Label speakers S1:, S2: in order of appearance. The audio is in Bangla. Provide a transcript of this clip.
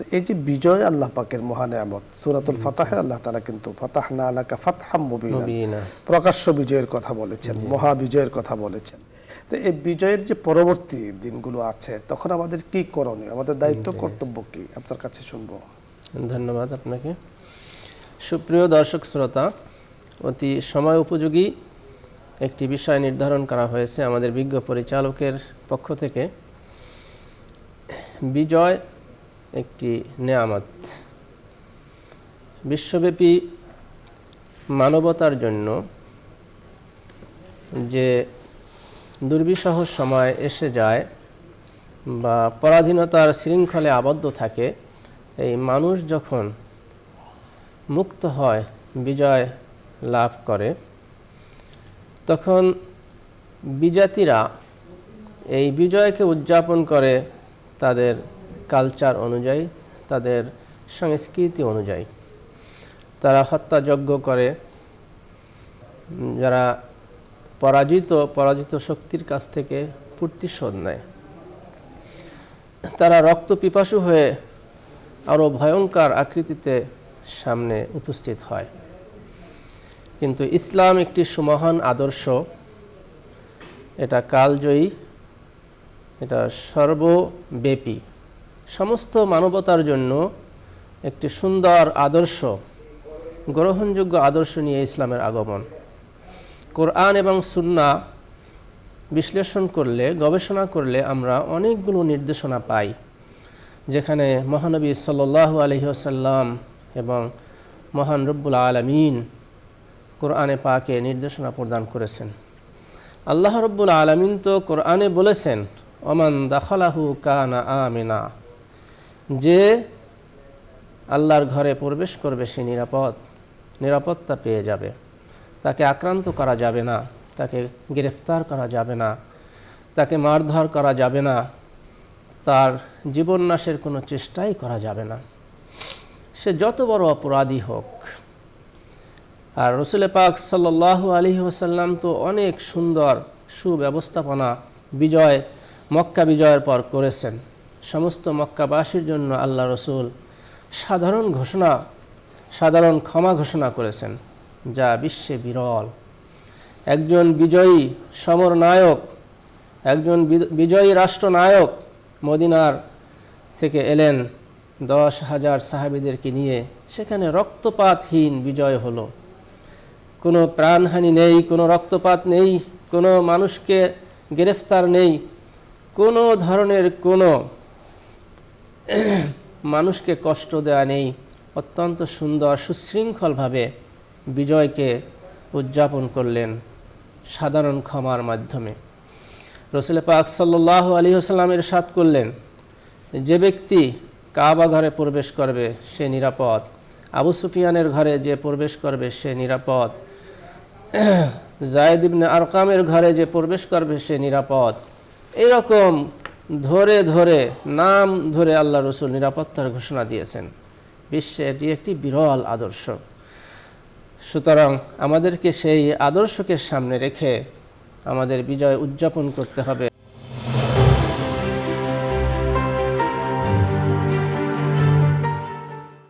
S1: তো এই যে বিজয় আল্লাহ পাকের মহা নেয়ামত, সূরাতুল ফাতহে আল্লাহ তাআলা কিন্তু ফাতাহনা লাকা ফাতহাম মুবিনা, প্রকাশ্য বিজয়ের কথা বলেছেন, মহা বিজয়ের কথা বলেছেন। তো এই বিজয়ের যে পরবর্তী দিনগুলো আছে, তখন আমাদের কি করণীয়, আমাদের দায়িত্ব কর্তব্য কি, আপনার কাছে শুনবো।
S2: ধন্যবাদ আপনাকে। সুপ্রিয় দর্শক শ্রোতা, অতি সময় উপযোগী একটি বিষয় নির্ধারণ করা হয়েছে আমাদের বিজ্ঞ পরিচালকের পক্ষ থেকে। বিজয় একটি নেয়ামত, বিশ্বব্যাপী মানবতার জন্য যে দুর্বিষহ সময় এসে যায় বা পরাধীনতার শৃঙ্খলে আবদ্ধ থাকে, এই মানুষ যখন মুক্ত হয়, বিজয় লাভ করে, তখন বিজাতিরা এই বিজয়কে উদযাপন করে তাদের কালচার অনুযায়ী, তাদের সংস্কৃতি অনুযায়ী। তারা হত্যাযজ্ঞ করে, যারা পরাজিত শক্তির কাছ থেকে প্রতিশোধ নেয়। তারা রক্ত পিপাসু হয়ে আরও ভয়ঙ্কর আকৃতিতে সামনে উপস্থিত হয়। কিন্তু ইসলাম একটি সুমহান আদর্শ, এটা কালজয়ী, এটা সর্বব্যাপী, সমস্ত মানবতার জন্য একটি সুন্দর আদর্শ, গ্রহণযোগ্য আদর্শ নিয়ে ইসলামের আগমন। কোরআন এবং সুন্নাহ বিশ্লেষণ করলে, গবেষণা করলে আমরা অনেকগুলো নির্দেশনা পাই, যেখানে মহানবী সাল্লাল্লাহু আলাইহি ওয়াসাল্লাম এবং মহান রব্বুল আলামিন কোরআনে পাকে নির্দেশনা প্রদান করেছেন। আল্লাহ রব্বুল আলামিন তো কোরআনে বলেছেন, ওমান দাখালাহু কানা আমিনা, যে আল্লাহর ঘরে প্রবেশ করবে সে নিরাপত্তা পেয়ে যাবে, তাকে আক্রান্ত করা যাবে না, তাকে গ্রেফতার করা যাবে না, তাকে মারধর করা যাবে না, তার জীবন নাশের কোনো চেষ্টাই করা যাবে না, সে যত বড় অপরাধী হোক। আর রাসূল পাক সাল্লাল্লাহু আলাইহি ওয়াসাল্লাম তো অনেক সুন্দর সুব্যবস্থাপনা মক্কা বিজয়ের পর করেছেন। সমস্ত মক্কাবাসীর জন্য আল্লাহ রসুল সাধারণ ক্ষমা ঘোষণা করেছেন, যা বিশ্বে বিরল। একজন বিজয়ী সমরনায়ক, একজন বিজয়ী রাষ্ট্রনায়ক মদিনার থেকে এলেন 10,000 সাহাবীদেরকে নিয়ে, সেখানে রক্তপাতহীন বিজয় হলো। কোনো প্রাণহানি নেই, কোনো রক্তপাত নেই, কোনো মানুষকে গ্রেফতার নেই, কোনো ধরনের কোনো মানুষকে কষ্ট দেওয়া নেই। অত্যন্ত সুন্দর সুশৃঙ্খলভাবে বিজয়কে উদযাপন করলেন সাধারণ ক্ষমার মাধ্যমে। রাসূল পাক সাল্লাল্লাহু আলাইহি ওয়াসাল্লাম ইরশাদ করলেন, যে ব্যক্তি কাবা ঘরে প্রবেশ করবে সে নিরাপদ, আবু সুফিয়ানের ঘরে যে প্রবেশ করবে সে নিরাপদ, যায়েদ ইবনে আরকামের ঘরে যে প্রবেশ করবে সে নিরাপদ। এইরকম নাম ধরে আল্লাহ রসুল নিরাপত্তার ঘোষণা দিয়েছেন। বিশ্বে এটি একটি বিরল আদর্শ। সুতরাং আমাদেরকে সেই আদর্শকে সামনে রেখে আমাদের বিজয় উদযাপন করতে হবে।